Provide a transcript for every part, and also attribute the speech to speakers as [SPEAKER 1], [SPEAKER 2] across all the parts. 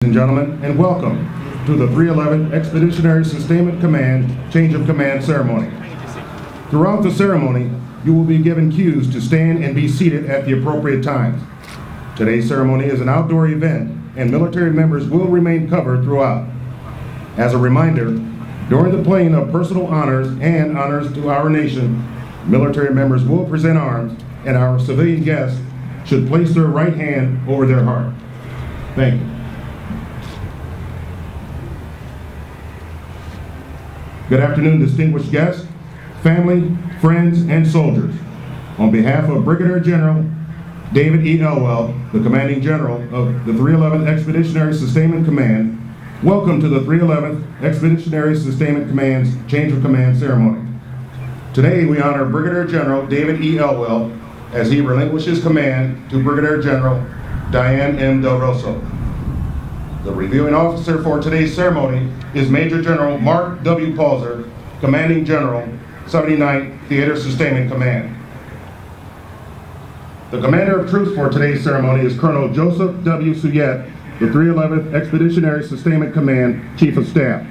[SPEAKER 1] and gentlemen, and welcome to the 311th Expeditionary Sustainment Command Change of Command Ceremony. Throughout the ceremony, you will be given cues to stand and be seated at the appropriate times. Today's ceremony is an outdoor event, and military members will remain covered throughout. As a reminder, during the playing of personal honors and honors to our nation, military members will present arms, and our civilian guests should place their right hand over their heart. Thank you. Good afternoon, distinguished guests, family, friends, and soldiers. On behalf of Brigadier General David E. Elwell, the Commanding General of the 311th Expeditionary Sustainment Command, welcome to the 311th Expeditionary Sustainment Command's Change of Command Ceremony. Today, we honor Brigadier General David E. Elwell as he relinquishes command to Brigadier General Dianne M. Del Rosso. The reviewing officer for today's ceremony is Major General Mark W. Palzer, Commanding General, 79th Theater Sustainment Command. The Commander of Troops for today's ceremony is Colonel Joseph W. Suyet, the 311th Expeditionary Sustainment Command Chief of Staff.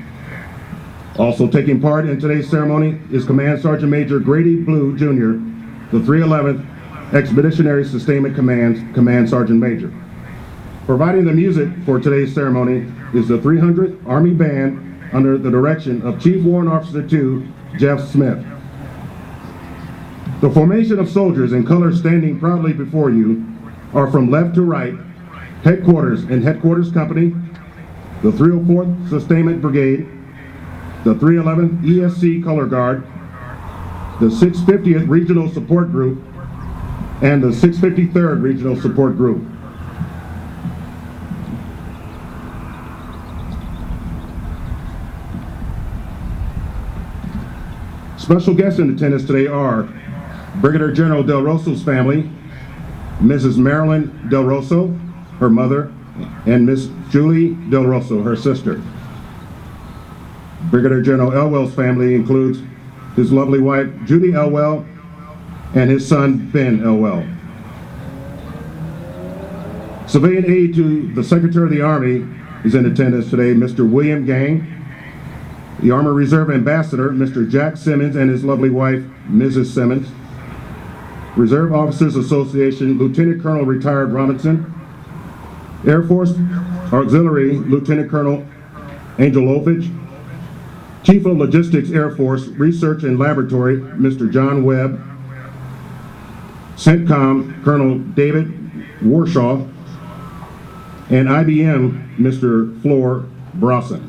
[SPEAKER 1] Also taking part in today's ceremony is Command Sergeant Major Grady Blue, Jr., the 311th Expeditionary Sustainment Command's Command Sergeant Major. Providing the music for today's ceremony is the 300th Army Band under the direction of Chief Warrant Officer II, Jeff Smith. The formation of soldiers in color standing proudly before you are from left to right: Headquarters and Headquarters Company, the 304th Sustainment Brigade, the 311th ESC Color Guard, the 650th Regional Support Group, and the 653rd Regional Support Group. Special guests in attendance today are Brigadier General Del Rosso's family, Mrs. Marilyn Del Rosso, her mother, and Miss Julie Del Rosso, her sister. Brigadier General Elwell's family includes his lovely wife, Judy Elwell, and his son, Ben Elwell. Civilian aide to the Secretary of the Army is in attendance today, Mr. William Gang. The Army Reserve Ambassador, Mr. Jack Simmons, and his lovely wife, Mrs. Simmons. Reserve Officers Association, Lieutenant Colonel Retired Robinson. Air Force Auxiliary, Lieutenant Colonel Angelovich. Chief of Logistics Air Force Research and Laboratory, Mr. John Webb. CENTCOM, Colonel David Warshaw. And IBM, Mr. Floor Brosson.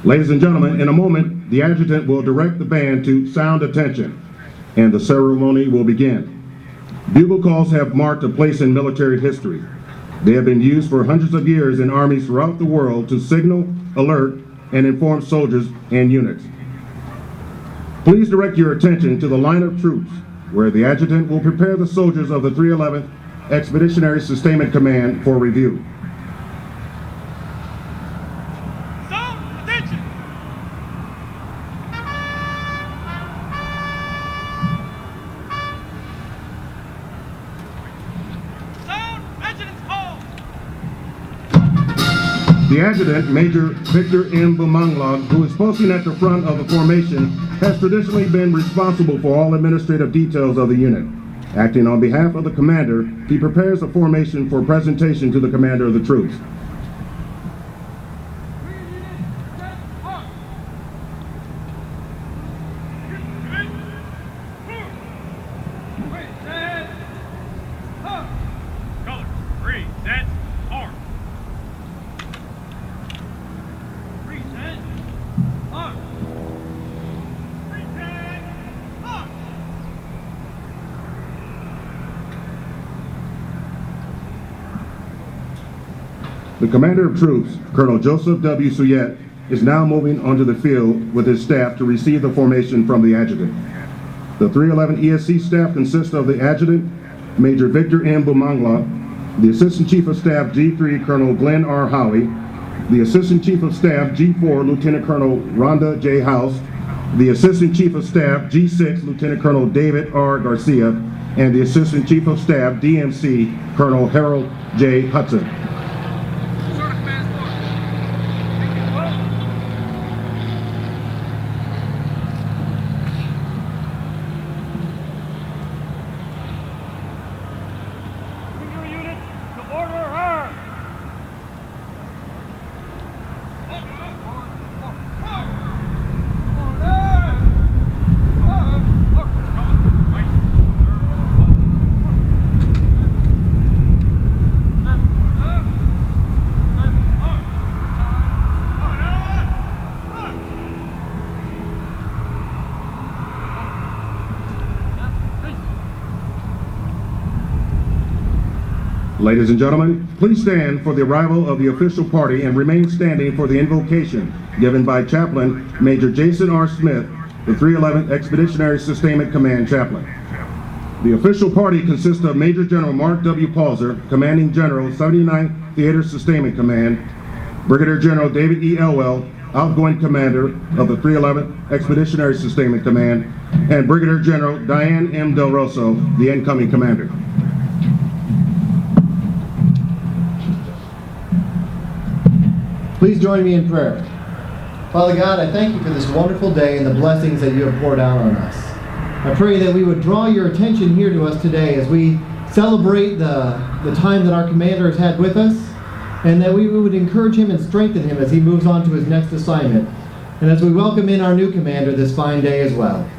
[SPEAKER 1] Ladies and gentlemen, in a moment, the adjutant will direct the band to sound attention, and the ceremony will begin. Bugle calls have marked a place in military history. They have been used for hundreds of years in armies throughout the world to signal, alert, and inform soldiers and units. Please direct your attention to the line of troops, where the adjutant will prepare the soldiers of the 311th Expeditionary Sustainment Command for review. The adjutant, Major Victor M. Bumangla, who is posting at the front of the formation, has traditionally been responsible for all administrative details of the unit. Acting on behalf of the commander, he prepares the formation for presentation to the commander of the troops. The Commander of Troops, Colonel Joseph W. Suyet, is now moving onto the field with his staff to receive the formation from the adjutant. The 311 ESC staff consists of the adjutant, Major Victor M. Bumangla, the Assistant Chief of Staff G3, Colonel Glenn R. Howey, the Assistant Chief of Staff G4, Lieutenant Colonel Rhonda J. House, the Assistant Chief of Staff G6, Lieutenant Colonel David R. Garcia, and the Assistant Chief of Staff, DMC, Colonel Harold J. Hudson. Ladies and gentlemen, please stand for the arrival of the official party and remain standing for the invocation given by Chaplain Major Jason R. Smith, the 311th Expeditionary Sustainment Command Chaplain. The official party consists of Major General Mark W. Palzer, Commanding General, 79th Theater Sustainment Command, Brigadier General David E. Elwell, Outgoing Commander of the 311th Expeditionary Sustainment Command, and Brigadier General Dianne M. Del Rosso, the incoming Commander.
[SPEAKER 2] Please join me in prayer. Father God, I thank you for this wonderful day and the blessings that you have poured out on us. I pray that we would draw your attention here to us today as we celebrate the time that our commander has had with us, and that we would encourage him and strengthen him as he moves on to his next assignment, and as we welcome in our new commander this fine day as well.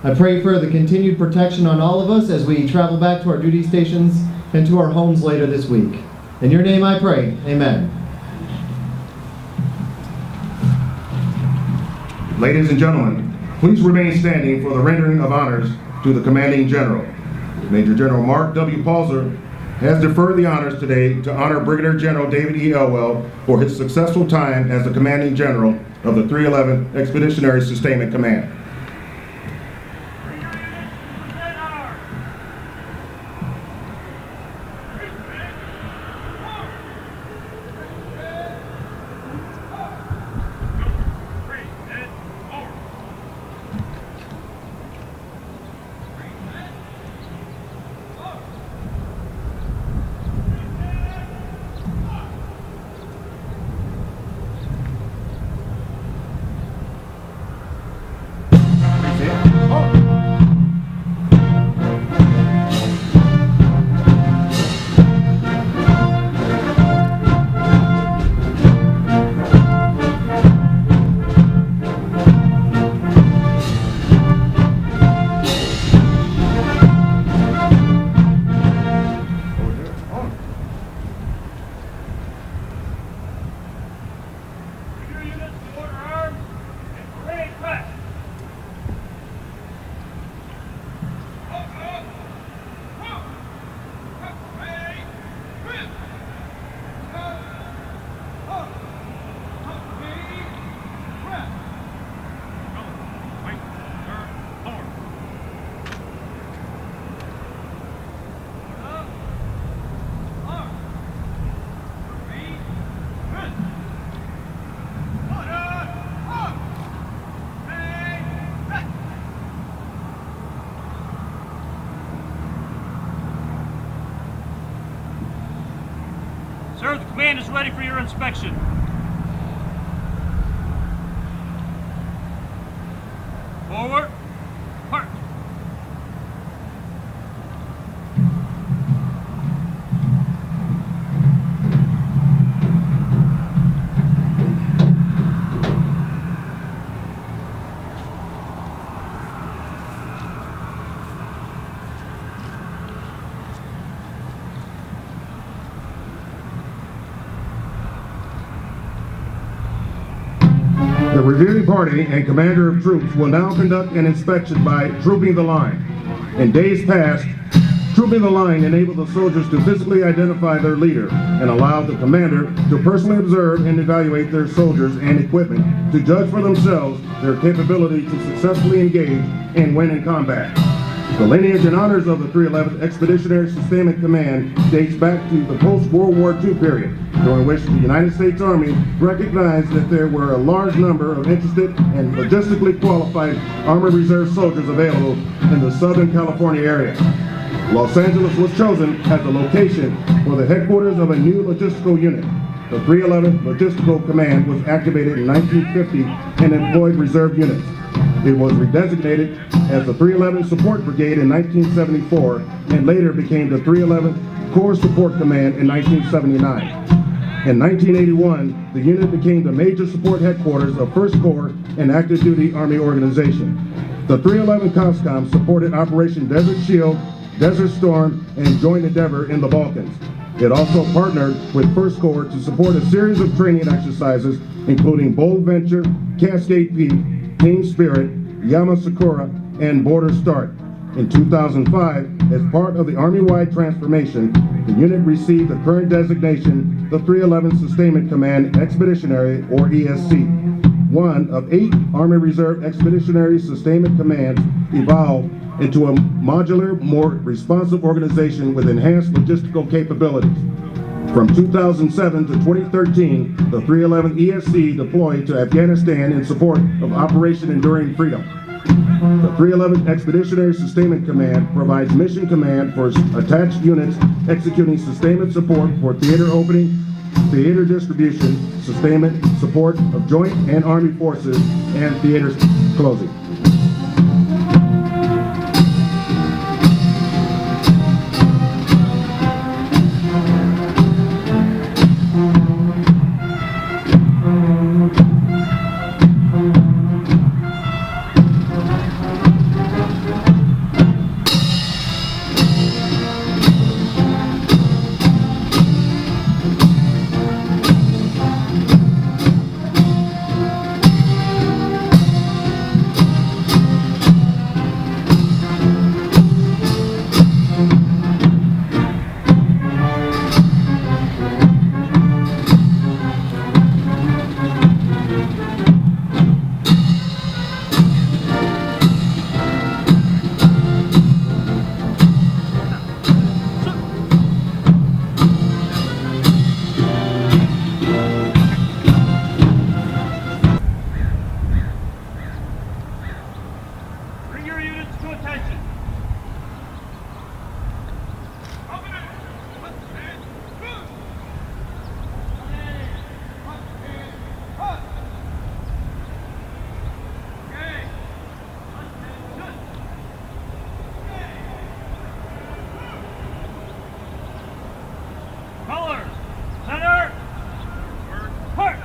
[SPEAKER 2] I pray for the continued protection on all of us as we travel back to our duty stations and to our homes later this week. In your name I pray, amen.
[SPEAKER 1] Ladies and gentlemen, please remain standing for the rendering of honors to the Commanding General. Major General Mark W. Palzer has deferred the honors today to honor Brigadier General David E. Elwell for his successful time as the Commanding General of the 311th Expeditionary Sustainment Command.
[SPEAKER 3] Sir, the command is ready for your inspection. Forward. Park.
[SPEAKER 1] The reviewing party and commander of troops will now conduct an inspection by trooping the line. In days past, trooping the line enabled the soldiers to physically identify their leader and allowed the commander to personally observe and evaluate their soldiers and equipment to judge for themselves their capability to successfully engage and win in combat. The lineage and honors of the 311th Expeditionary Sustainment Command dates back to the post-World War II period, during which the United States Army recognized that there were a large number of interested and logistically qualified Army Reserve soldiers available in the Southern California area. Los Angeles was chosen as the location for the headquarters of a new logistical unit. The 311th Logistical Command was activated in 1950 and employed reserve units. It was redesignated as the 311th Support Brigade in 1974 and later became the 311th Corps Support Command in 1979. In 1981, the unit became the major support headquarters of 1st Corps and active duty Army organization. The 311 COSCOM supported Operation Desert Shield, Desert Storm, and Joint Endeavor in the Balkans. It also partnered with 1st Corps to support a series of training exercises, including Bold Venture, Cascade Peak, Team Spirit, Yamasakura, and Border Start. In 2005, as part of the Army-wide transformation, the unit received the current designation, the 311th Sustainment Command Expeditionary, or ESC. One of 8 Army Reserve Expeditionary Sustainment Commands evolved into a modular, more responsive organization with enhanced logistical capabilities. From 2007 to 2013, the 311th ESC deployed to Afghanistan in support of Operation Enduring Freedom. The 311th Expeditionary Sustainment Command provides mission command for attached units executing sustainment support for theater opening, theater distribution, sustainment support of joint and Army forces, and theaters closing.
[SPEAKER 3] Bring your units to attention. Colors, center, part.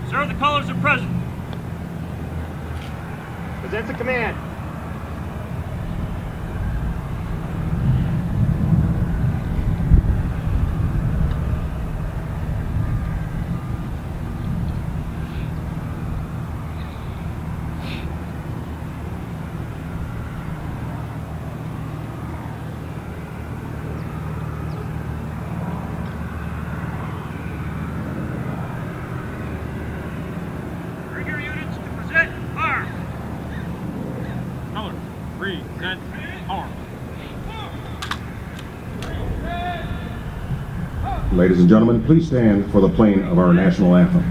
[SPEAKER 3] Sir, the colors are present.
[SPEAKER 4] Present the command.
[SPEAKER 3] Bring your units to present arms. Colors, present arms.
[SPEAKER 1] Ladies and gentlemen, please stand for the playing of our national anthem.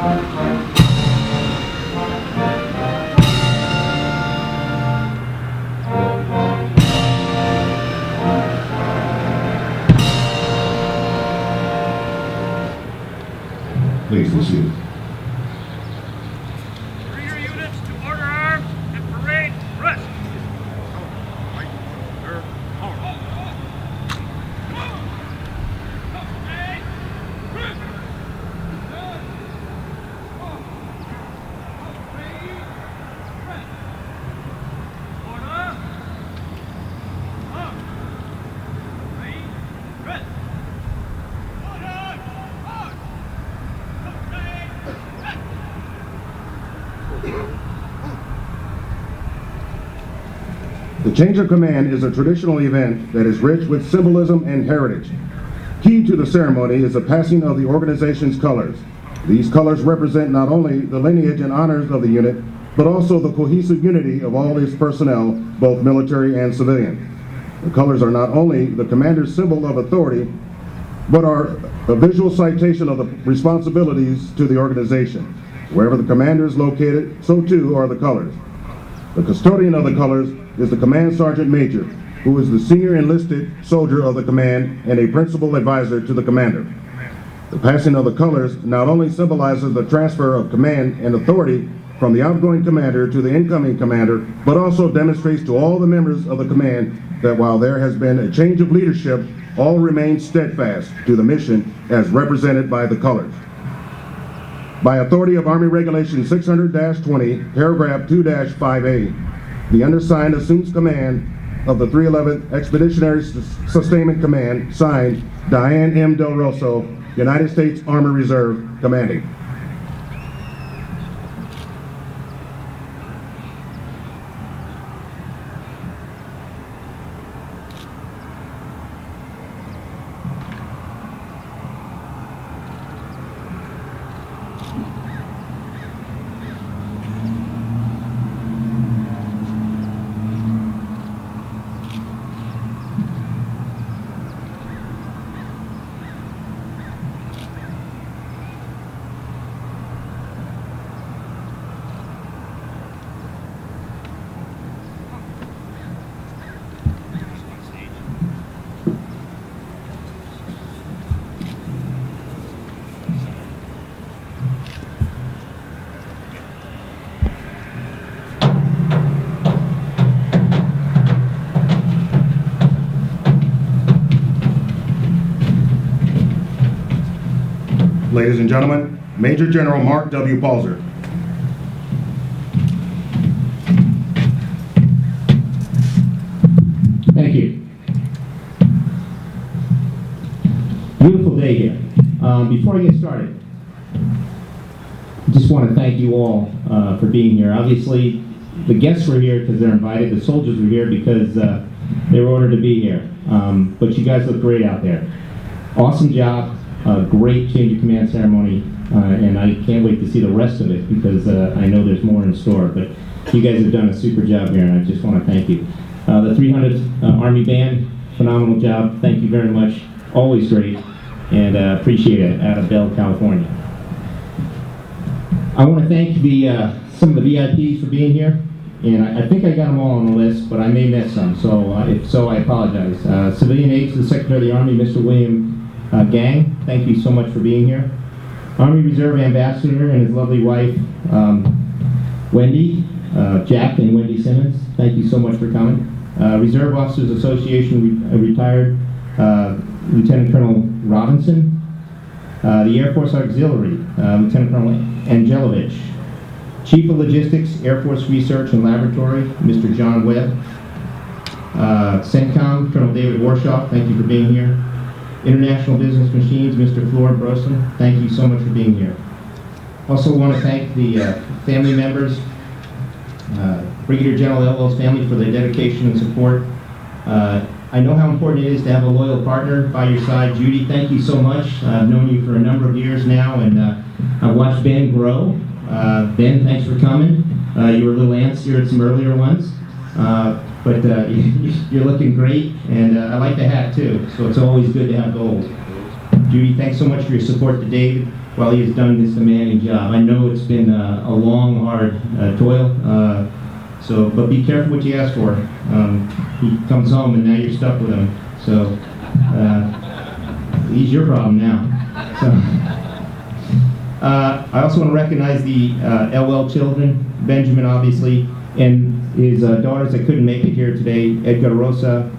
[SPEAKER 1] Please be seated.
[SPEAKER 3] Bring your units to order arms and parade rest.
[SPEAKER 1] The change of command is a traditional event that is rich with symbolism and heritage. Key to the ceremony is the passing of the organization's colors. These colors represent not only the lineage and honors of the unit, but also the cohesive unity of all its personnel, both military and civilian. The colors are not only the commander's symbol of authority, but are a visual citation of the responsibilities to the organization. Wherever the commander is located, so too are the colors. The custodian of the colors is the command sergeant major, who is the senior enlisted soldier of the command and a principal advisor to the commander. The passing of the colors not only symbolizes the transfer of command and authority from the outgoing commander to the incoming commander, but also demonstrates to all the members of the command that while there has been a change of leadership, all remain steadfast to the mission as represented by the colors. By authority of Army Regulation 600-20, paragraph 2-5A, the undersigned assumes command of the 311th Expeditionary Sustainment Command, signed Dianne M. Del Rosso, United States Army Reserve, commanding. Ladies and gentlemen, Major General Mark W. Palzer.
[SPEAKER 4] Thank you. Beautiful day here. Before I get started, I just want to thank you all for being here. Obviously, the guests were here because they're invited. The soldiers were here because they were ordered to be here. But you guys look great out there. Awesome job. Great change of command ceremony, and I can't wait to see the rest of it because I know there's more in store. But you guys have done a super job here, and I just want to thank you. The 300th Army Band, phenomenal job. Thank you very much. Always great, and appreciate it out of Bell, California. I want to thank some of the VIPs for being here, and I think I got them all on the list, but I may miss some. So if so, I apologize. Civilian aide to the Secretary of the Army, Mr. William Gang, thank you so much for being here. Army Reserve Ambassador and his lovely wife, Wendy, Jack and Wendy Simmons, thank you so much for coming. Reserve Officers Association retired Lieutenant Colonel Robinson. The Air Force Auxiliary, Lieutenant Colonel Angelovich. Chief of Logistics, Air Force Research and Laboratory, Mr. John Webb. CENTCOM, Colonel David Warshaw, thank you for being here. International Business Machines, Mr. Floyd Brosen, thank you so much for being here. Also want to thank the family members, Brigadier General Elwell's family for their dedication and support. I know how important it is to have a loyal partner by your side. Judy, thank you so much. I've known you for a number of years now, and I've watched Ben grow. Ben, thanks for coming. You were a little antsier at some earlier ones. But you're looking great, and I like the hat too, so it's always good to have gold. Judy, thanks so much for your support to David while he has done this demanding job. I know it's been a long, hard toil, but be careful what you ask for. He comes home and now you're stuck with him. So he's your problem now. So, I also want to recognize the Elwell children, Benjamin obviously, and his daughters that couldn't make it here today, Edgar Rosa,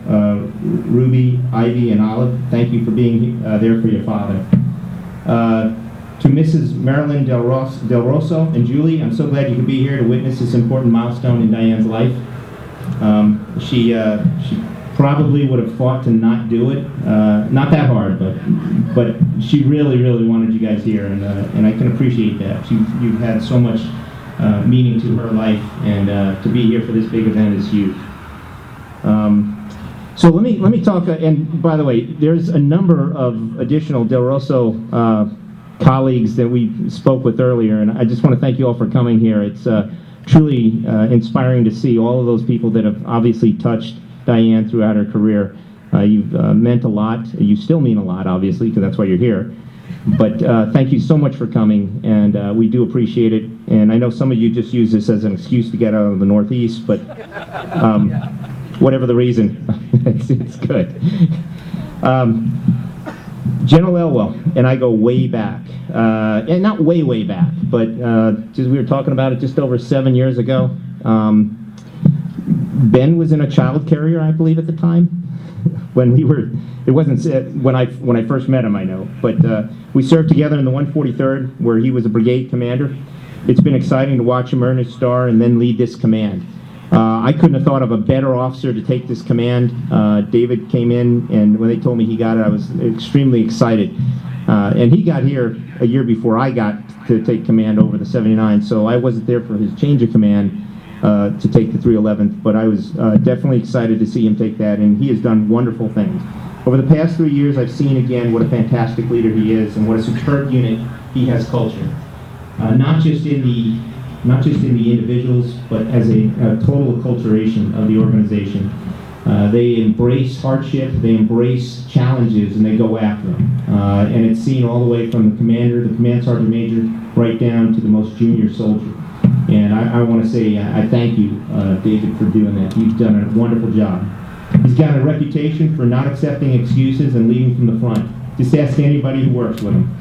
[SPEAKER 4] Ruby, Ivy, and Olive. Thank you for being there for your father. To Mrs. Marilyn Del Rosso and Julie, I'm so glad you could be here to witness this important milestone in Diane's life. She probably would have fought to not do it. Not that hard, but she really, really wanted you guys here, and I can appreciate that. You've had so much meaning to her life, and to be here for this big event is huge. So let me talk. And by the way, there's a number of additional Del Rosso colleagues that we spoke with earlier, and I just want to thank you all for coming here. It's truly inspiring to see all of those people that have obviously touched Diane throughout her career. You've meant a lot. You still mean a lot, obviously, because that's why you're here. But thank you so much for coming, and we do appreciate it. And I know some of you just use this as an excuse to get out of the Northeast, but whatever the reason, it's good. General Elwell and I go way back, and not way back, but we were talking about it just over 7 years ago. Ben was in a child carrier, I believe, at the time. When we were, it wasn't when I first met him, I know, but we served together in the 143rd, where he was a brigade commander. It's been exciting to watch him earn his star and then lead this command. I couldn't have thought of a better officer to take this command. David came in, and when they told me he got it, I was extremely excited. And he got here a year before I got to take command over the 79, so I wasn't there for his change of command to take the 311th, but I was definitely excited to see him take that, and he has done wonderful things. Over the past 3 years, I've seen again what a fantastic leader he is and what a superb unit he has culture. Not just in the individuals, but as a total acculturation of the organization. They embrace hardship, they embrace challenges, and they go after them. And it's seen all the way from the commander, the command sergeant major, right down to the most junior soldier. And I want to say I thank you, David, for doing that. You've done a wonderful job. He's got a reputation for not accepting excuses and leading from the front. Just ask anybody who works with him.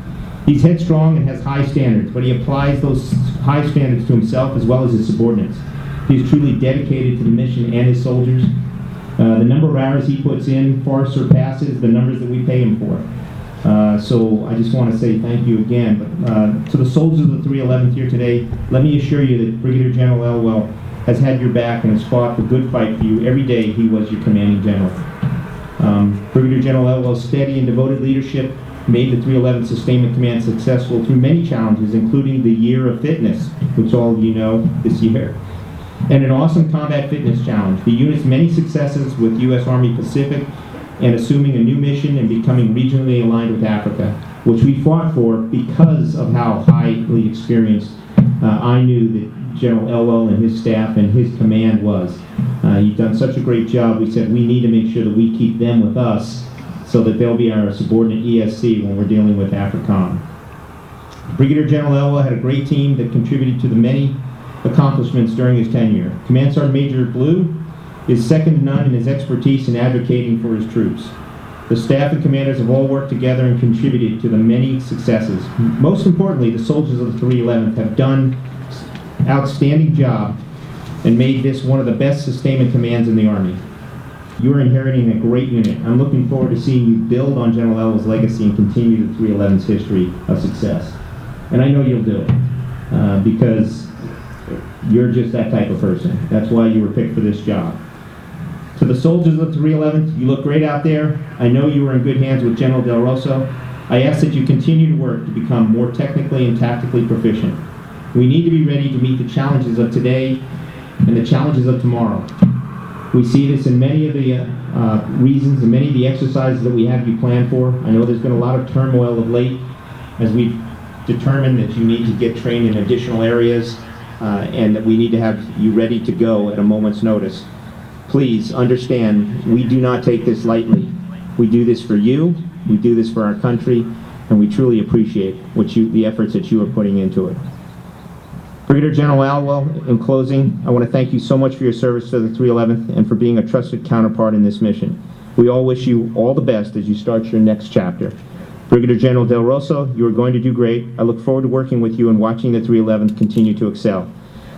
[SPEAKER 4] He's headstrong and has high standards, but he applies those high standards to himself as well as his subordinates. He's truly dedicated to the mission and his soldiers. The number of hours he puts in far surpasses the numbers that we pay him for. So I just want to say thank you again. But to the soldiers of the 311th here today, let me assure you that Brigadier General Elwell has had your back and has fought the good fight for you every day he was your commanding general. Brigadier General Elwell's steady and devoted leadership made the 311th Sustainment Command successful through many challenges, including the Year of Fitness, which all of you know this year, and an awesome combat fitness challenge. The unit's many successes with U.S. Army Pacific and assuming a new mission and becoming regionally aligned with Africa, which we fought for because of how highly experienced I knew that General Elwell and his staff and his command was. You've done such a great job. We said we need to make sure that we keep them with us so that they'll be our subordinate ESC when we're dealing with AFRICOM. Brigadier General Elwell had a great team that contributed to the many accomplishments during his tenure. Command Sergeant Major Blue is second to none in his expertise in advocating for his troops. The staff and commanders have all worked together and contributed to the many successes. Most importantly, the soldiers of the 311th have done an outstanding job and made this one of the best sustainment commands in the Army. You are inheriting a great unit. I'm looking forward to seeing you build on General Elwell's legacy and continue the 311th's history of success. And I know you'll do it because you're just that type of person. That's why you were picked for this job. To the soldiers of the 311th, you look great out there. I know you are in good hands with General Del Rosso. I ask that you continue to work to become more technically and tactically proficient. We need to be ready to meet the challenges of today and the challenges of tomorrow. We see this in many of the reasons and many of the exercises that we have you planned for. I know there's been a lot of turmoil of late as we've determined that you need to get trained in additional areas and that we need to have you ready to go at a moment's notice. Please understand, we do not take this lightly. We do this for you, we do this for our country, and we truly appreciate the efforts that you are putting into it. Brigadier General Elwell, in closing, I want to thank you so much for your service to the 311th and for being a trusted counterpart in this mission. We all wish you all the best as you start your next chapter. Brigadier General Del Rosso, you are going to do great. I look forward to working with you and watching the 311th continue to excel.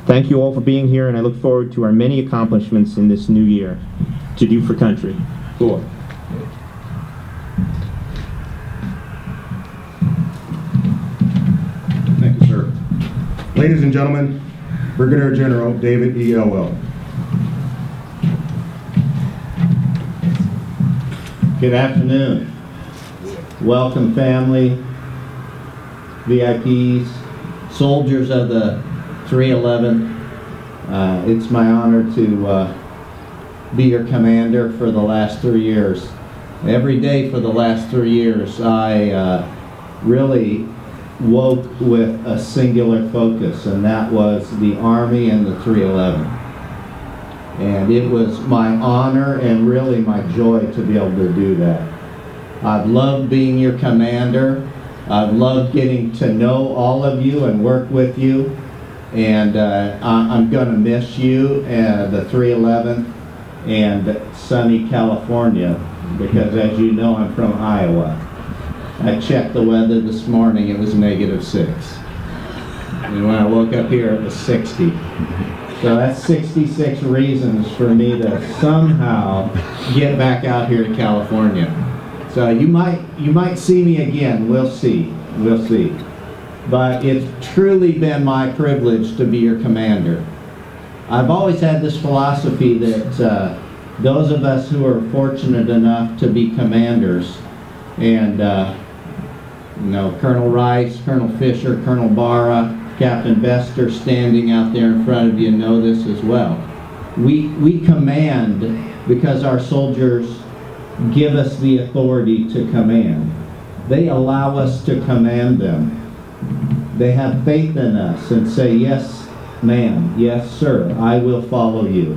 [SPEAKER 4] Thank you all for being here, and I look forward to our many accomplishments in this new year. To do for country. Cool.
[SPEAKER 1] Thank you, sir. Ladies and gentlemen, Brigadier General David E. Elwell.
[SPEAKER 5] Good afternoon. Welcome, family, VIPs, soldiers of the 311th. It's my honor to be your commander for the last 3 years. Every day for the last 3 years, I really woke with a singular focus, and that was the Army and the 311th. And it was my honor and really my joy to be able to do that. I've loved being your commander. I've loved getting to know all of you and work with you. And I'm going to miss you, the 311th, and sunny California, because as you know, I'm from Iowa. I checked the weather this morning, it was -6. And when I woke up here, it was 60. So that's 66 reasons for me to somehow get back out here to California. So you might see me again. We'll see. But it's truly been my privilege to be your commander. I've always had this philosophy that those of us who are fortunate enough to be commanders, and Colonel Rice, Colonel Fisher, Colonel Barra, Captain Bester standing out there in front of you know this as well. We command because our soldiers give us the authority to command. They allow us to command them. They have faith in us and say, yes, ma'am, yes, sir, I will follow you.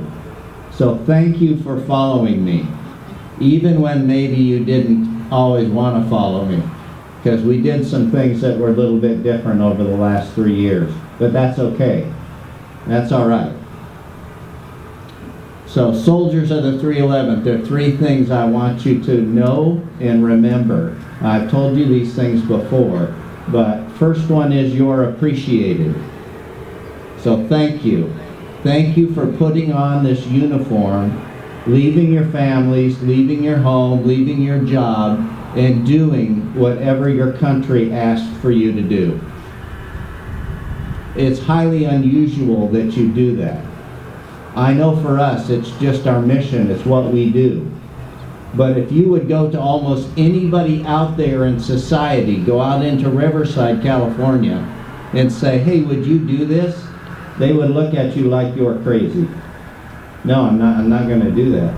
[SPEAKER 5] So thank you for following me, even when maybe you didn't always want to follow me, because we did some things that were a little bit different over the last 3 years, but that's okay. That's all right. So soldiers of the 311th, there are 3 things I want you to know and remember. I've told you these things before, but first one is you're appreciated. So thank you. Thank you for putting on this uniform, leaving your families, leaving your home, leaving your job, and doing whatever your country asked for you to do. It's highly unusual that you do that. I know for us, it's just our mission, it's what we do. But if you would go to almost anybody out there in society, go out into Riverside, California, and say, hey, would you do this? They would look at you like you're crazy. No, I'm not going to do that.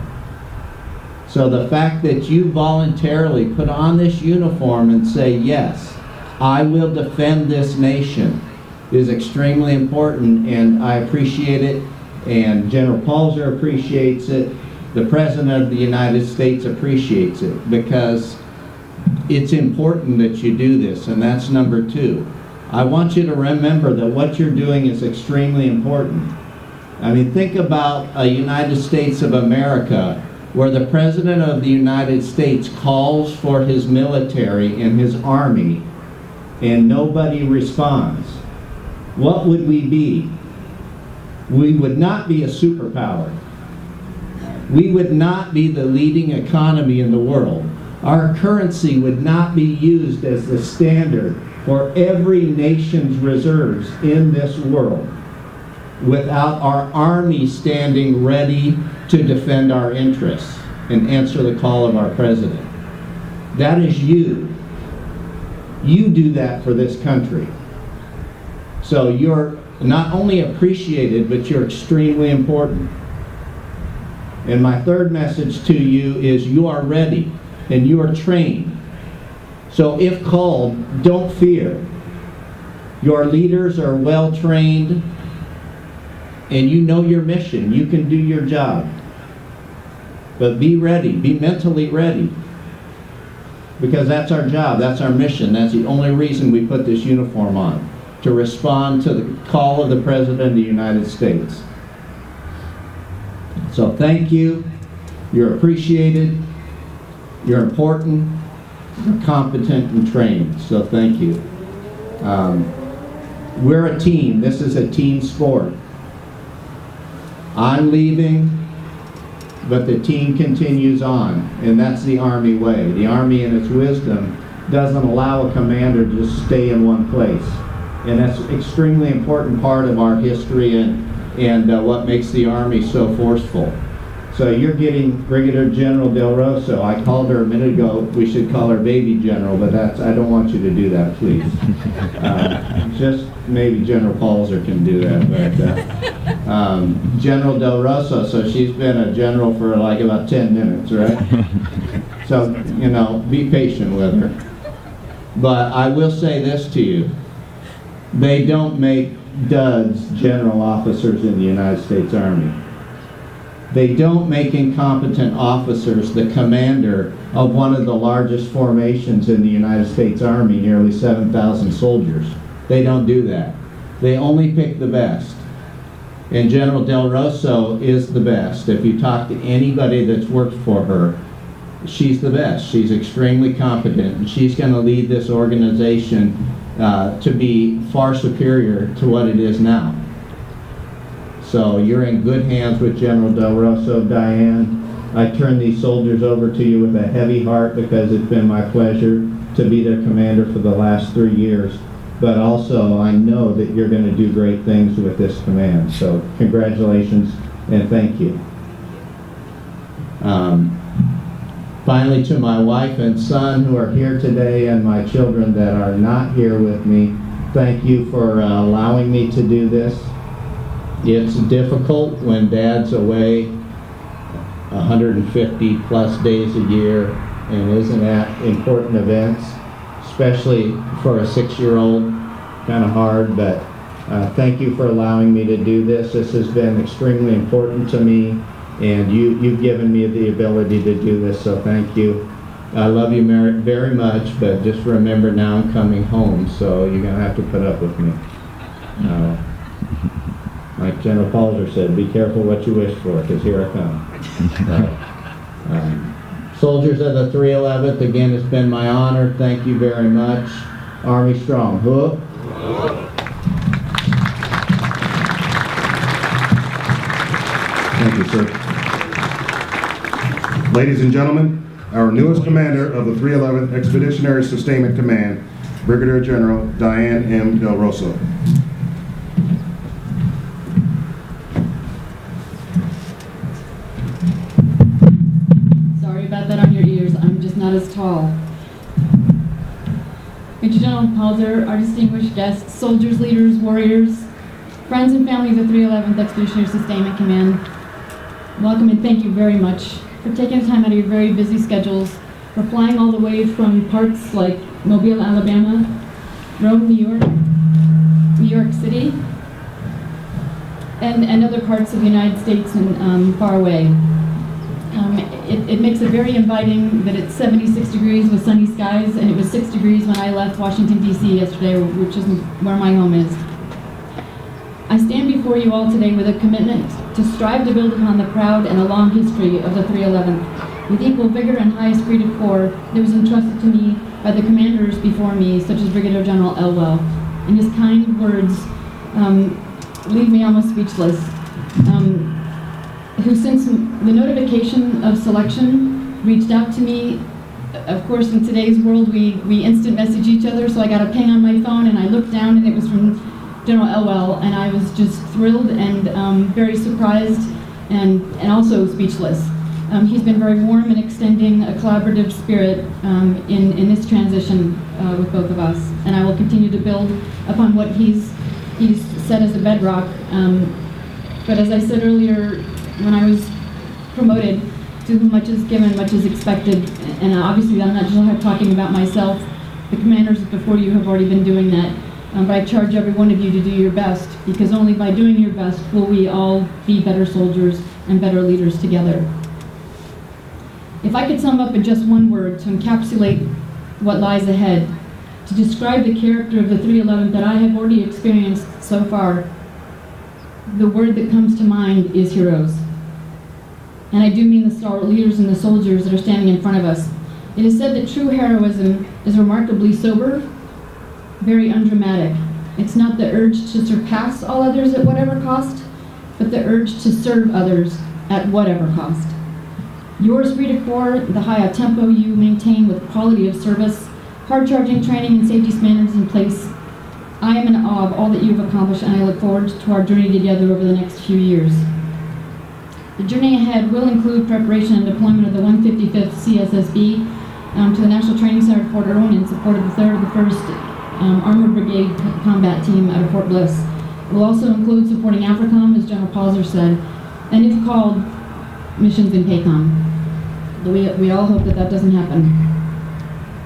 [SPEAKER 5] So the fact that you voluntarily put on this uniform and say, yes, I will defend this nation, is extremely important, and I appreciate it, and General Palzer appreciates it, the President of the United States appreciates it, because it's important that you do this, and that's number 2. I want you to remember that what you're doing is extremely important. I mean, think about a United States of America where the President of the United States calls for his military and his army and nobody responds. What would we be? We would not be a superpower. We would not be the leading economy in the world. Our currency would not be used as the standard for every nation's reserves in this world without our army standing ready to defend our interests and answer the call of our president. That is you. You do that for this country. So you're not only appreciated, but you're extremely important. And my third message to you is you are ready and you are trained. So if called, don't fear. Your leaders are well trained and you know your mission. You can do your job. But be ready, be mentally ready. because that's our job, that's our mission, that's the only reason we put this uniform on, to respond to the call of the President of the United States. So thank you, you're appreciated, you're important, you're competent and trained, so thank you. We're a team, this is a team sport. I'm leaving, but the team continues on, and that's the Army way. The Army in its wisdom doesn't allow a commander to just stay in one place. And that's an extremely important part of our history and what makes the Army so forceful. So you're getting Brigadier General Del Rosso. I called her a minute ago, we should call her Baby General, but I don't want you to do that, please. Just maybe General Palzer can do that, but General Del Rosso, so she's been a general for like about 10 minutes, right? So, you know, be patient with her. But I will say this to you. They don't make duds general officers in the United States Army. They don't make incompetent officers the commander of one of the largest formations in the United States Army, nearly 7,000 soldiers. They don't do that. They only pick the best. And General Del Rosso is the best. If you talk to anybody that's worked for her, she's the best. She's extremely competent, and she's going to lead this organization to be far superior to what it is now. So you're in good hands with General Del Rosso, Dianne. I turn these soldiers over to you with a heavy heart because it's been my pleasure to be their commander for the last 3 years. But also I know that you're going to do great things with this command. So congratulations and thank you. Finally, to my wife and son who are here today and my children that are not here with me, thank you for allowing me to do this. It's difficult when Dad's away 150 plus days a year and isn't at important events, especially for a 6-year-old, kind of hard, but thank you for allowing me to do this. This has been extremely important to me, and you've given me the ability to do this, so thank you. I love you very much, but just remember now I'm coming home, so you're going to have to put up with me. Like General Palzer said, be careful what you wish for, because here I come. Soldiers of the 311th, again, it's been my honor. Thank you very much. Army strong. Whoop.
[SPEAKER 1] Thank you, sir. Ladies and gentlemen, our newest commander of the 311th Expeditionary Sustainment Command, Brigadier General Dianne M. Del Rosso.
[SPEAKER 6] Sorry about that on your ears. I'm just not as tall. Major General Palzer, our distinguished guests, soldiers, leaders, warriors, friends and family of the 311th Expeditionary Sustainment Command, welcome and thank you very much for taking the time out of your very busy schedules, for flying all the way from parts like Mobile, Alabama, Rome, New York City, and other parts of the United States and far away. It makes it very inviting that it's 76 degrees with sunny skies, and it was 6 degrees when I left Washington, D.C. yesterday, which is where my home is. I stand before you all today with a commitment to strive to build upon the proud and a long history of the 311th, with equal vigor and high esprit de corps that was entrusted to me by the commanders before me, such as Brigadier General Elwell. And his kind words leave me almost speechless. Who since the notification of selection reached out to me. Of course, in today's world, we instant message each other, so I got a ping on my phone, and I looked down, and it was from General Elwell, and I was just thrilled and very surprised and also speechless. He's been very warm in extending a collaborative spirit in this transition with both of us, and I will continue to build upon what he's set as a bedrock. But as I said earlier, when I was promoted, to whom much is given, much is expected, and obviously I'm not just talking about myself. The commanders before you have already been doing that, but I charge every one of you to do your best, because only by doing your best will we all be better soldiers and better leaders together. If I could sum up in just one word to encapsulate what lies ahead. To describe the character of the 311th that I have already experienced so far, the word that comes to mind is heroes. And I do mean the stalwart leaders and the soldiers that are standing in front of us. It is said that true heroism is remarkably sober, very undramatic. It's not the urge to surpass all others at whatever cost, but the urge to serve others at whatever cost. Your esprit de corps, the high tempo you maintain with quality of service, hard-charging training and safety standards in place, I am in awe of all that you have accomplished, and I look forward to our journey together over the next few years. The journey ahead will include preparation and deployment of the 155th CSSB to the National Training Center at Fort Irwin in support of the 3rd of the 1st Armored Brigade Combat Team out of Fort Bliss. It will also include supporting AFRICOM, as General Pauser said, and if called, missions in PACOM. We all hope that that doesn't happen.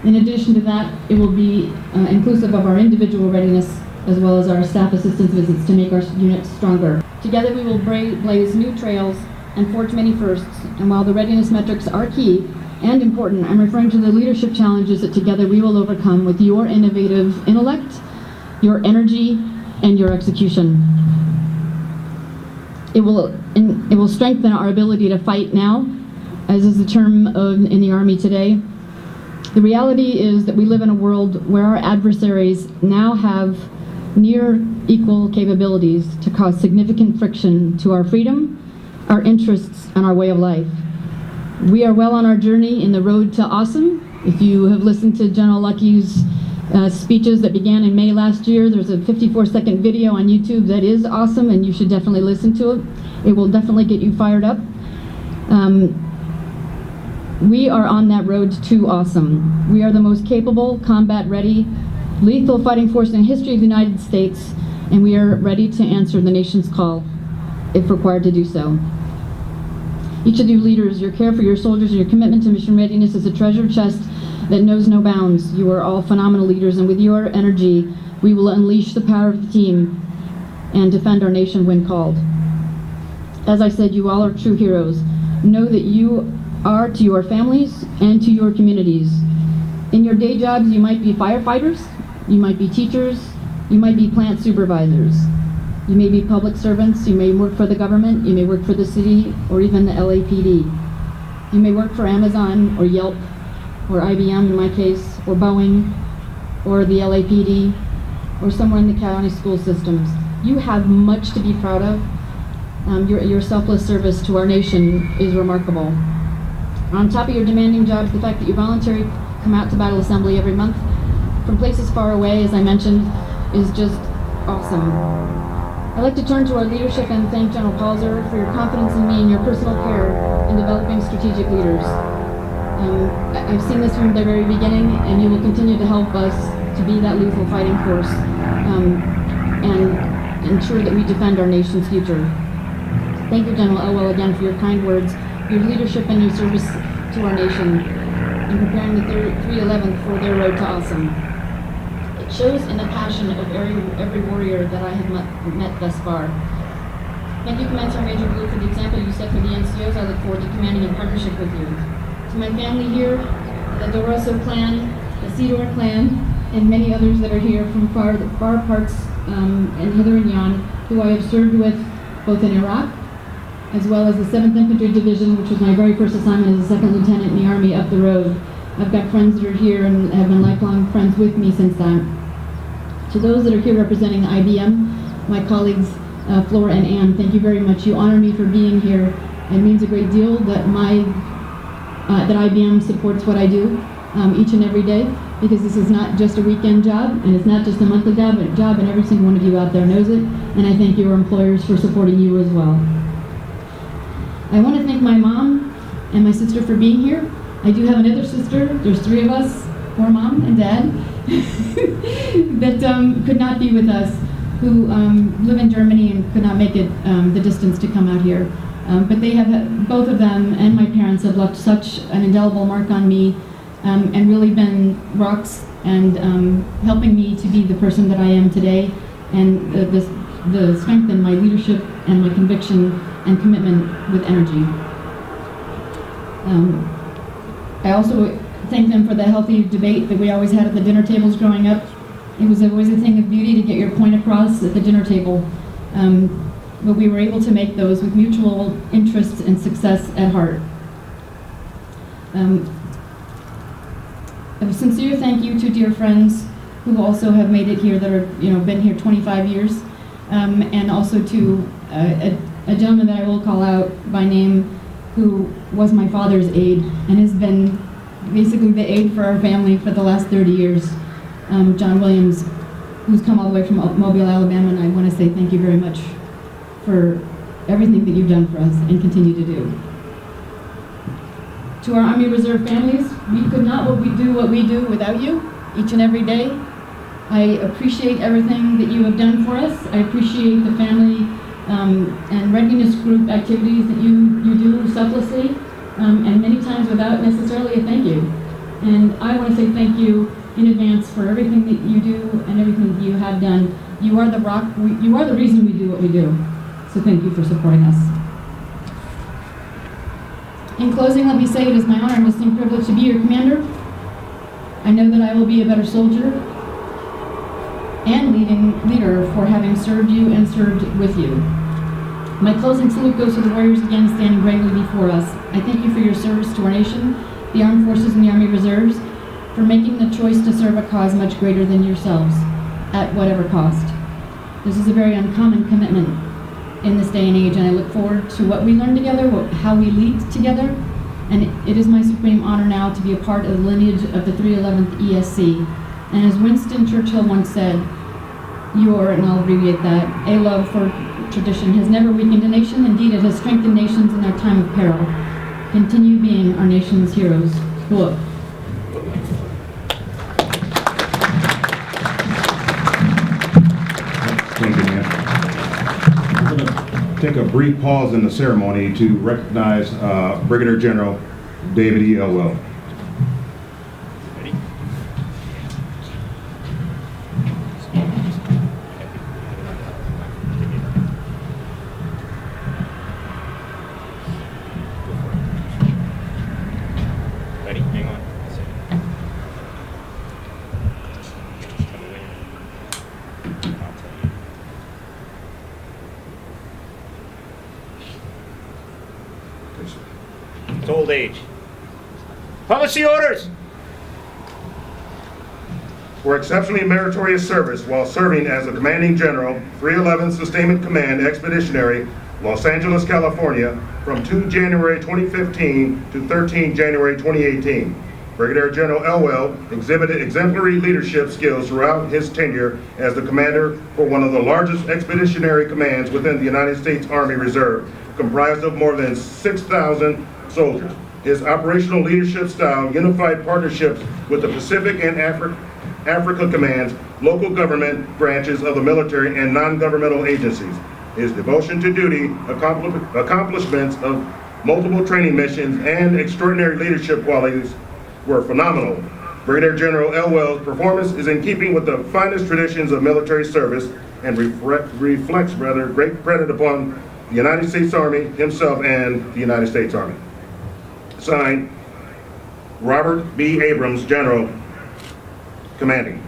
[SPEAKER 6] In addition to that, it will be inclusive of our individual readiness as well as our staff assistance visits to make our units stronger. Together we will blaze new trails and forge many firsts, and while the readiness metrics are key and important, I'm referring to the leadership challenges that together we will overcome with your innovative intellect, your energy, and your execution. It will strengthen our ability to fight now, as is the term in the Army today. The reality is that we live in a world where our adversaries now have near equal capabilities to cause significant friction to our freedom, our interests, and our way of life. We are well on our journey in the road to awesome. If you have listened to General Lucky's speeches that began in May last year, there's a 54-second video on YouTube that is awesome, and you should definitely listen to it. It will definitely get you fired up. We are on that road to awesome. We are the most capable, combat-ready, lethal fighting force in the history of the United States, and we are ready to answer the nation's call, if required to do so. Each of you leaders, your care for your soldiers and your commitment to mission readiness is a treasure chest that knows no bounds. You are all phenomenal leaders, and with your energy, we will unleash the power of the team and defend our nation when called. As I said, you all are true heroes. Know that you are to your families and to your communities. In your day jobs, you might be firefighters, you might be teachers, you might be plant supervisors. You may be public servants, you may work for the government, you may work for the city, or even the LAPD. You may work for Amazon, or Yelp, or IBM in my case, or Boeing, or the LAPD, or somewhere in the county school systems. You have much to be proud of. Your selfless service to our nation is remarkable. On top of your demanding jobs, the fact that you voluntarily come out to battle assembly every month from places far away, as I mentioned, is just awesome. I'd like to turn to our leadership and thank General Pauser for your confidence in me and your personal care in developing strategic leaders. I've seen this from the very beginning, and you will continue to help us to be that lethal fighting force and ensure that we defend our nation's future. Thank you, General Elwell, again for your kind words, your leadership and your service to our nation in preparing the 311th for their road to awesome. It shows in the passion of every warrior that I have met thus far. Thank you, Commander Major Blue, for the example you set for the NCOs. I look forward to commanding in partnership with you. To my family here, the Del Rosso clan, the Cedar clan, and many others that are here from far parts and hither and yon, who I have served with both in Iraq, as well as the 7th Infantry Division, which was my very first assignment as a second lieutenant in the Army up the road. I've got friends that are here and have been lifelong friends with me since then. To those that are here representing the IBM, my colleagues Flora and Ann, thank you very much. You honor me for being here. It means a great deal that that IBM supports what I do each and every day, because this is not just a weekend job, and it's not just a monthly job, and every single one of you out there knows it, and I thank your employers for supporting you as well. I want to thank my mom and my sister for being here. I do have another sister, there's 3 of us, 4 mom and dad, that could not be with us, who live in Germany and could not make it the distance to come out here. But they have, both of them and my parents have left such an indelible mark on me and really been rocks and helping me to be the person that I am today, and the strength in my leadership and my conviction and commitment with energy. I also thank them for the healthy debate that we always had at the dinner tables growing up. It was always a thing of beauty to get your point across at the dinner table. But we were able to make those with mutual interests and success at heart. A sincere thank you to dear friends who also have made it here that are, been here 25 years. And also to a gentleman that I will call out by name who was my father's aide and has been basically the aide for our family for the last 30 years, John Williams, who's come all the way from Mobile, Alabama, and I want to say thank you very much for everything that you've done for us and continue to do. To our Army Reserve families, we could not do what we do without you each and every day. I appreciate everything that you have done for us. I appreciate the family and readiness group activities that you do selflessly and many times without necessarily a thank you. And I want to say thank you in advance for everything that you do and everything that you have done. You are the rock. You are the reason we do what we do. So thank you for supporting us. In closing, let me say it is my honor and distinct privilege to be your commander. I know that I will be a better soldier and leader for having served you and served with you. My closing salute goes to the warriors again standing bravely before us. I thank you for your service to our nation, the armed forces and the Army Reserves, for making the choice to serve a cause much greater than yourselves, at whatever cost. This is a very uncommon commitment in this day and age, and I look forward to what we learn together, how we lead together, and it is my supreme honor now to be a part of the lineage of the 311th ESC. And as Winston Churchill once said, and I'll abbreviate that, a love for tradition has never weakened a nation. Indeed, it has strengthened nations in their time of peril. Continue being our nation's heroes. Look.
[SPEAKER 1] Thank you, man. We're going to take a brief pause in the ceremony to recognize Brigadier General David E. Elwell.
[SPEAKER 3] Ready? Hang on. It's old age. Publish the orders!
[SPEAKER 1] For exceptionally meritorious service while serving as the Commanding General, 311th Sustainment Command, Expeditionary, Los Angeles, California, from 2 January 2015 to 13 January 2018. Brigadier General Elwell exhibited exemplary leadership skills throughout his tenure as the commander for one of the largest expeditionary commands within the United States Army Reserve, comprised of more than 6,000 soldiers. His operational leadership style, unified partnerships with the Pacific and Africa commands, local government branches of the military, and non-governmental agencies. His devotion to duty, accomplishments of multiple training missions, and extraordinary leadership qualities were phenomenal. Brigadier General Elwell's performance is in keeping with the finest traditions of military service and reflects great credit upon the United States Army himself and the United States Army. Signed, Robert B. Abrams, General, Commanding.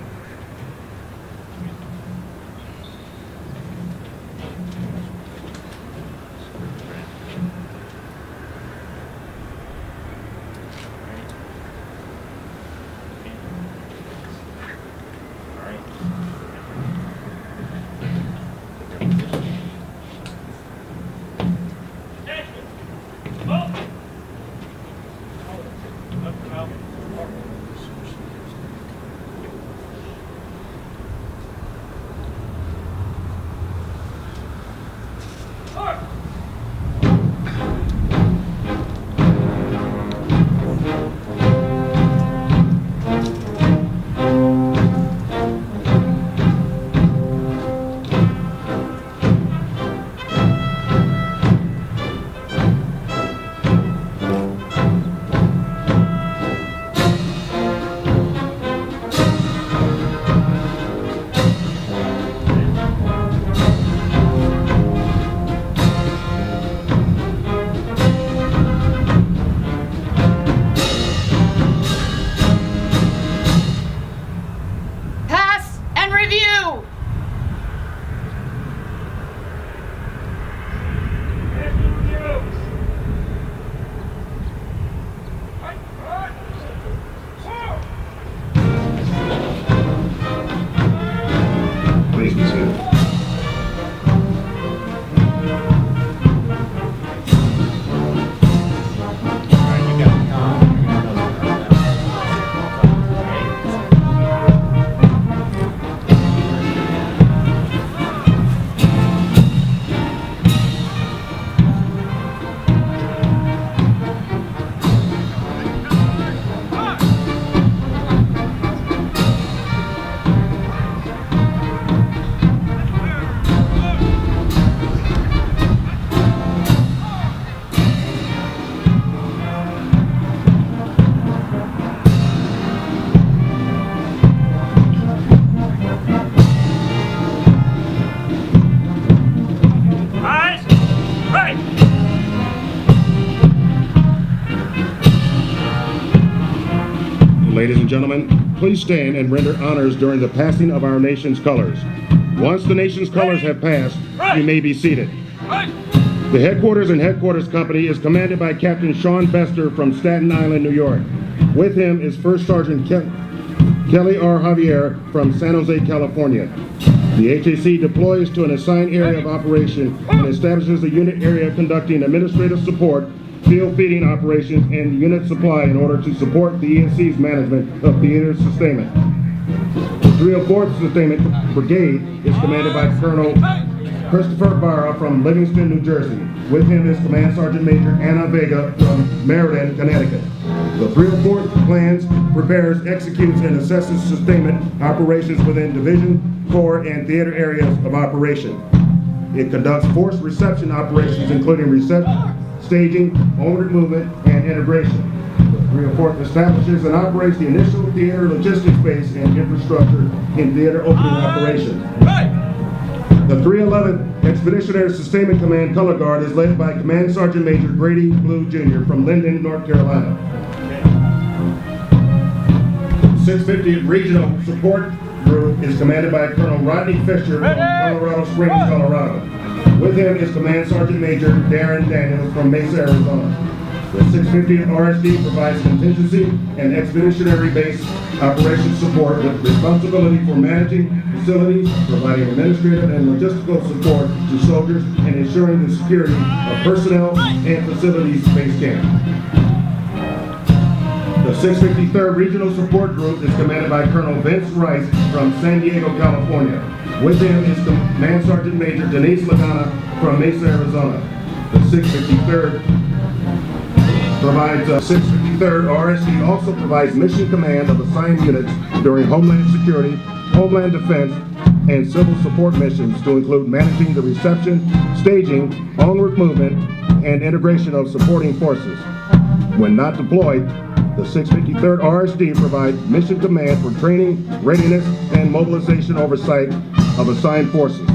[SPEAKER 1] Ladies and gentlemen, please stand and render honors during the passing of our nation's colors. Once the nation's colors have passed, you may be seated. The headquarters and headquarters company is commanded by Captain Sean Bester from Staten Island, New York. With him is First Sergeant Kelly R. Javier from San Jose, California. The HAC deploys to an assigned area of operation and establishes a unit area conducting administrative support, field feeding operations, and unit supply in order to support the ESC's management of theater sustainment. The 304th Sustainment Brigade is commanded by Colonel Christopher Barra from Livingston, New Jersey. With him is Command Sergeant Major Anna Vega from Meriden, Connecticut. The 304th plans, prepares, executes, and assesses sustainment operations within division, corps, and theater areas of operation. It conducts force reception operations including reception, staging, onward movement, and integration. The 304th establishes and operates the initial theater logistics base and infrastructure in theater opening operations. The 311th Expeditionary Sustainment Command Color Guard is led by Command Sergeant Major Grady Blue Jr. from Linden, North Carolina. 650th Regional Support Group is commanded by Colonel Rodney Fisher from Colorado Springs, Colorado. With him is Command Sergeant Major Darren Daniels from Mesa, Arizona. The 650th RSD provides contingency and expeditionary base operations support with responsibility for managing facilities, providing administrative and logistical support to soldiers, and ensuring the security of personnel and facilities base camp. The 653rd Regional Support Group is commanded by Colonel Vince Rice from San Diego, California. With him is Command Sergeant Major Denise Lagana from Mesa, Arizona. The 653rd provides 653rd RSC also provides mission command of assigned units during Homeland Security, Homeland Defense, and civil support missions to include managing the reception, staging, onward movement, and integration of supporting forces. When not deployed, the 653rd RSD provides mission command for training, readiness, and mobilization oversight of assigned forces.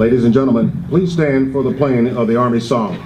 [SPEAKER 1] Ladies and gentlemen, please stand for the playing of the Army Song.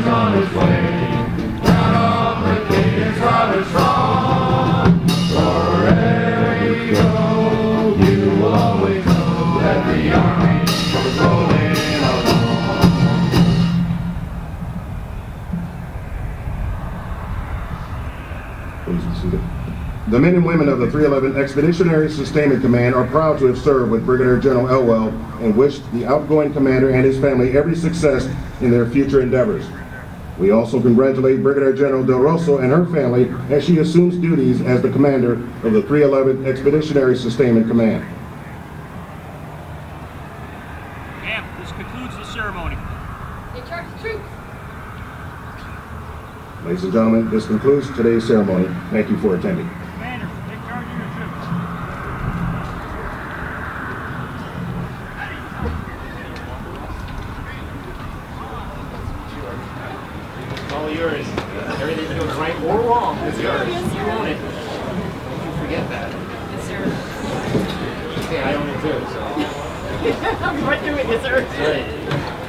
[SPEAKER 7] on its way. Down on the king, it's on its way.
[SPEAKER 1] that the Army was rolling along. Please be seated. The men and women of the 311th Expeditionary Sustainment Command are proud to have served with Brigadier General Elwell and wish the outgoing commander and his family every success in their future endeavors. We also congratulate Brigadier General Del Rosso and her family as she assumes duties as the commander of the 311th Expeditionary Sustainment Command.
[SPEAKER 3] Ma'am, this concludes the ceremony.
[SPEAKER 6] They charge the troops.
[SPEAKER 1] Ladies and gentlemen, this concludes today's ceremony. Thank you for attending.
[SPEAKER 3] Commander, take charge of your troops.
[SPEAKER 7] It's all yours. Everything that goes right or wrong is yours. You own it. Don't you forget that.
[SPEAKER 6] Yes, sir.
[SPEAKER 7] Okay, I own it too, so.
[SPEAKER 6] I'm right doing it, sir.
[SPEAKER 7] Right.